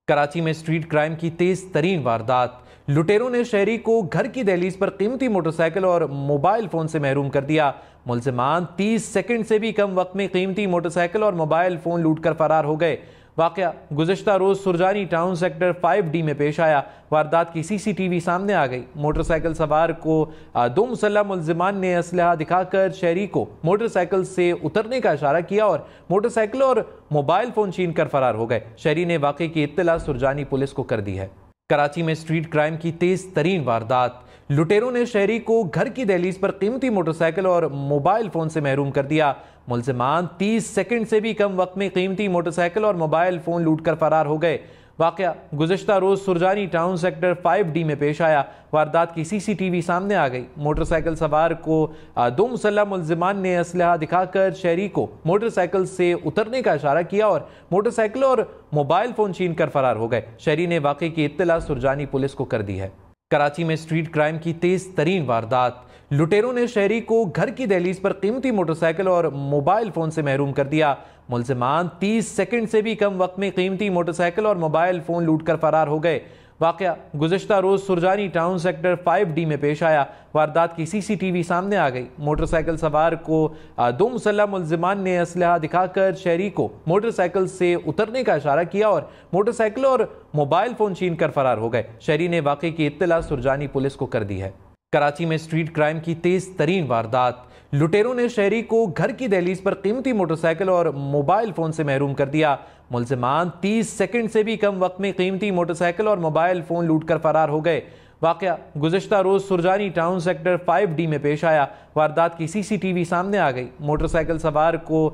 کراچی میں street crime کی تیز ترین واردات۔ لٹیروں نے شہری کو گھر کی دہلیز پر قیمتی موٹر سائیکل اور موبائل فون سے محروم کر دیا۔ ملزمان 30 سیکنڈ سے بھی کم وقت میں قیمتی موٹر سائیکل اور موبائل فون لوٹ کر فرار ہو گئے۔ واقعہ گزشتہ روز سرجانی ٹاؤن سیکٹر 5D میں پیش آیا۔ واردات کی CCTV سامنے آ گئی۔ موٹر سائیکل سوار کو دو مسلح ملزمان نے اسلحہ دکھا کر شہری کو موٹر سائیکل سے اترنے کا اشارہ کیا اور موٹر سائیکل اور موبائل فون چھین کر فرار ہو گئے۔ شہری نے واقعے کی اطلاع سرجانی پولیس کو کر دی ہے۔ کراچی میں اسٹریٹ کرائم کی تیز ترین واردات۔ لٹیروں نے شہری کو گھر کی دہلیز پر قیمتی موٹر سائیکل اور موبائل فون سے محروم کر دیا۔ ملزمان 30 سیکنڈ سے بھی کم وقت میں قیمتی موٹر سائیکل اور موبائل فون لوٹ کر فرار ہو گئے۔ واقعہ گزشتہ روز سرجانی ٹاؤن سیکٹر 5D میں پیش آیا۔ واردات کی CCTV سامنے آ گئی۔ موٹر سائیکل سوار کو دو مسلح ملزمان نے اسلحہ دکھا کر شہری کو موٹر سائیکل سے اترنے کا اشارہ کیا اور موٹر سائیکل اور موبائل فون چھین کر فرار ہو گئے۔ شہری نے واقعے کی اطلاع سرجانی پولیس کو کر دی ہے۔ کراچی میں اسٹریٹ کرائم کی تیز ترین واردات۔ لٹیروں نے شہری کو گھر کی دہلیز پر قیمتی موٹر سائیکل اور موبائل فون سے محروم کر دیا۔ ملزمان 30 سیکنڈ سے بھی کم وقت میں قیمتی موٹر سائیکل اور موبائل فون لوٹ کر فرار ہو گئے۔ واقعہ گزشتہ روز سرجانی ٹاؤن سیکٹر 5D میں پیش آیا۔ واردات کی CCTV سامنے آ گئی۔ موٹر سائیکل سوار کو دو مسلح ملزمان نے اسلحہ دکھا کر شہری کو موٹر سائیکل سے اترنے کا اشارہ کیا اور موٹر سائیکل اور موبائل فون چھین کر فرار ہو گئے۔ شہری نے واقعے کی اطلاع سرجانی پولیس کو کر دی ہے۔ کراچی میں اسٹریٹ کرائم کی تیز ترین واردات۔ لٹیروں نے شہری کو گھر کی دہلیز پر قیمتی موٹر سائیکل اور موبائل فون سے محروم کر دیا۔ ملزمان 30 سیکنڈ سے بھی کم وقت میں قیمتی موٹر سائیکل اور موبائل فون لوٹ کر فرار ہو گئے۔ واقعہ گزشتہ روز سرجانی ٹاؤن سیکٹر 5D میں پیش آیا۔ واردات کی CCTV سامنے آ گئی۔ موٹر سائیکل سوار کو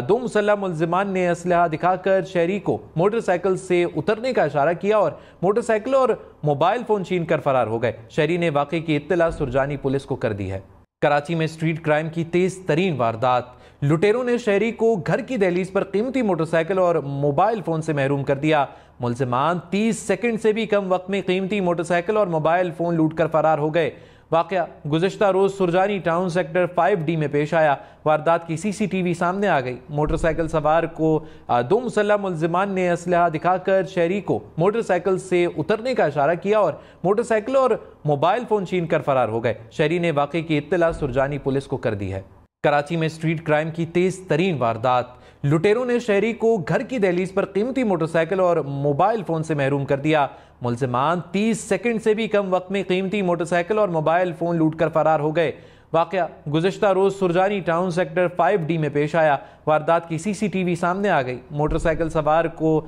دو مسلح ملزمان نے اسلحہ دکھا کر شہری کو موٹر سائیکل سے اترنے کا اشارہ کیا اور موٹر سائیکل اور موبائل فون چھین کر فرار ہو گئے۔ شہری نے واقعے کی اطلاع سرجانی پولیس کو کر دی ہے۔ کراچی میں اسٹریٹ کرائم کی تیز ترین واردات۔ لٹیروں نے شہری کو گھر کی دہلیز پر قیمتی موٹر سائیکل اور موبائل فون سے محروم کر دیا۔ ملزمان 30 سیکنڈ سے بھی کم وقت میں قیمتی موٹر سائیکل اور موبائل فون لوٹ کر فرار ہو گئے۔ واقعہ گزشتہ روز سرجانی ٹاؤن سیکٹر 5D میں پیش آیا۔ واردات کی CCTV سامنے آ گئی۔ موٹر سائیکل سوار کو دو مسلح ملزمان نے اسلحہ دکھا کر شہری کو موٹر سائیکل سے اترنے کا اشارہ کیا اور موٹر سائیکل اور موبائل فون چھین کر فرار ہو گئے۔ شہری نے واقعے کی اطلاع سرجانی پولیس کو کر دی ہے۔ کراچی میں اسٹریٹ کرائم کی تیز ترین واردات۔ لٹیروں نے شہری کو گھر کی دہلیز پر قیمتی موٹر سائیکل اور موبائل فون سے محروم کر دیا۔ ملزمان 30 سیکنڈ سے بھی کم وقت میں قیمتی موٹر سائیکل اور موبائل فون لوٹ کر فرار ہو گئے۔ واقعہ گزشتہ روز سرجانی ٹاؤن سیکٹر 5D میں پیش آیا۔ واردات کی CCTV سامنے آ گئی۔ موٹر سائیکل سوار کو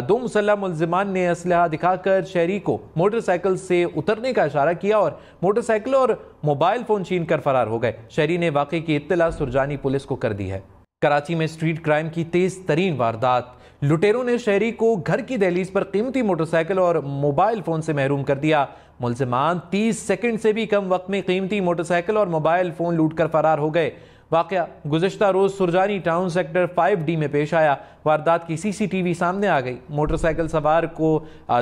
دو مسلح ملزمان نے اسلحہ دکھا کر شہری کو موٹر سائیکل سے اترنے کا اشارہ کیا اور موٹر سائیکل اور موبائل فون چھین کر فرار ہو گئے۔ شہری نے واقعے کی اطلاع سرجانی پولیس کو کر دی ہے۔ کراچی میں اسٹریٹ کرائم کی تیز ترین واردات۔ لٹیروں نے شہری کو گھر کی دہلیز پر قیمتی موٹر سائیکل اور موبائل فون سے محروم کر دیا۔ ملزمان 30 سیکنڈ سے بھی کم وقت میں قیمتی موٹر سائیکل اور موبائل فون لوٹ کر فرار ہو گئے۔ واقعہ گزشتہ روز سرجانی ٹاؤن سیکٹر 5D میں پیش آیا۔ واردات کی CCTV سامنے آ گئی۔ موٹر سائیکل سوار کو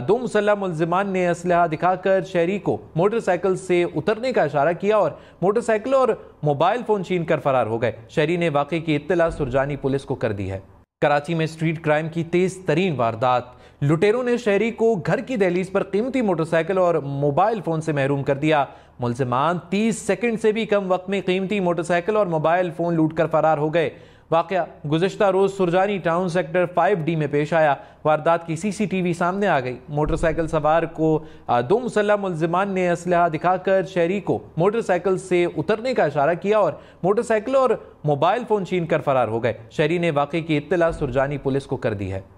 دو مسلح ملزمان نے اسلحہ دکھا کر شہری کو موٹر سائیکل سے اترنے کا اشارہ کیا اور موٹر سائیکل اور موبائل فون چھین کر فرار ہو گئے۔ شہری نے واقعے کی اطلاع سرجانی پولیس کو کر دی ہے۔ کراچی میں اسٹریٹ کرائم کی تیز ترین واردات۔ لٹیروں نے شہری کو گھر کی دہلیز پر قیمتی موٹر سائیکل اور موبائل فون سے محروم کر دیا۔ ملزمان 30 سیکنڈ سے بھی کم وقت میں قیمتی موٹر سائیکل اور موبائل فون لوٹ کر فرار ہو گئے۔ واقعہ گزشتہ روز سرجانی ٹاؤن سیکٹر 5D میں پیش آیا۔ واردات کی CCTV سامنے آ گئی۔ موٹر سائیکل سوار کو دو مسلح ملزمان نے اسلحہ دکھا کر شہری کو موٹر سائیکل سے اترنے کا اشارہ کیا اور موٹر سائیکل اور موبائل فون چھین کر فرار ہو گئے۔ شہری نے واقعے کی اطلاع سرجانی پولیس کو کر دی ہے۔